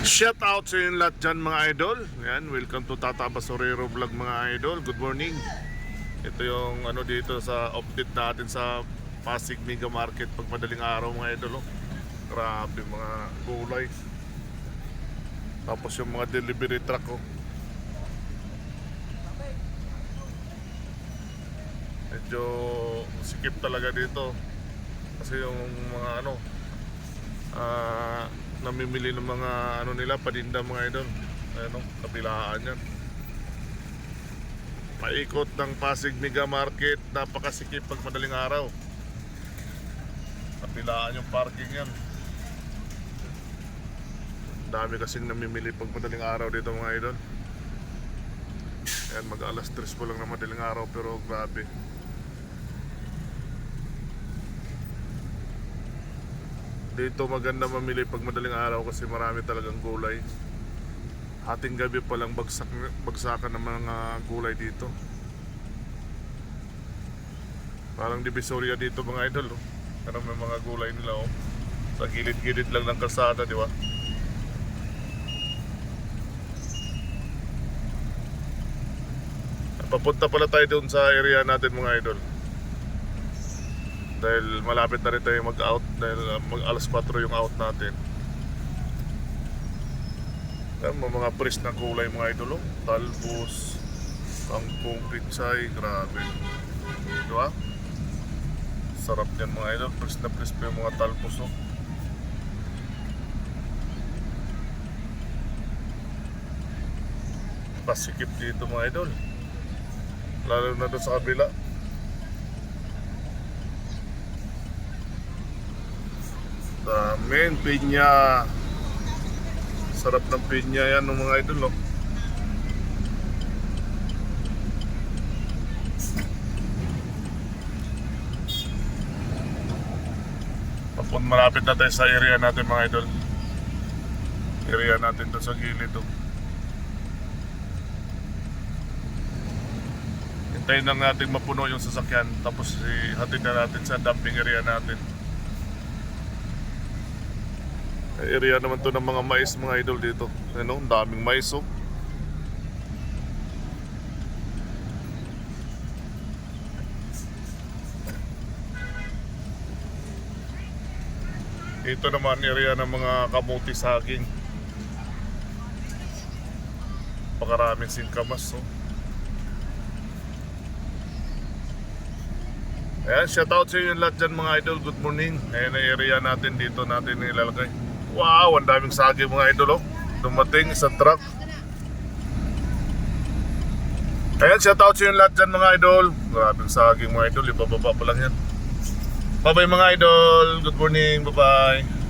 Shout out sa inyo lahat dyan mga idol. Yan, welcome to Tata Basurero Vlog mga idol. Good morning. Ito yung ano dito sa update natin sa Pasig Mega Market pag madaling araw mga idol. Grabe mga gulay. Tapos yung mga delivery truck medyo sikip talaga dito. Kasi yung mga namimili ng mga nila paninda mga idol. Ayan kabilaan yan. Paikot ng Pasig Mega Market, napakasikip pag madaling araw. Kabilaan yung parking yan. Dami kasing namimili pag madaling araw dito mga idol. Ayan, mag alas 3 po lang na madaling araw pero grabe. Dito maganda mamili pag madaling araw kasi marami talagang gulay. Hating gabi pa lang bagsakan ng mga gulay dito. Parang Divisoria dito mga idol. Parang may mga gulay nila sa gilid-gilid lang ng kalsada, di ba? Papunta pala tayo doon sa area natin mga idol. Dahil malapit na rin tayo mag-out. Dahil alas 4 yung out natin. Mga fresh na kulay mga idol. Talbos, kangkong, pitsay. Grabe. Diba? Sarap yan mga idol. Fresh na fresh pa yung mga talbos. Pasikip dito mga idol. Lalo na doon sa kabila. Damin, pinya. Sarap ng pinya yan ng mga idol malapit na tayo sa area natin mga idol. Area natin doon sa gilid hintayin lang natin mapuno yung sasakyan. Tapos hatid na natin sa dumping area natin. Area naman to ng mga mais mga idol dito. Ang daming mais Ito naman area ng mga kamuti saging. Pakaraming singkamas Ayan, shoutout sa inyo lahat dyan mga idol. Good morning. Ayan ang area natin dito natin nilalagay. Wow, ang daming saging mga idol dumating sa truck. Ayan, shoutout sa inyo lahat dyan mga idol. Maraming saging mga idol, ibababa pa lang yan. Bye bye mga idol, good morning, bye bye.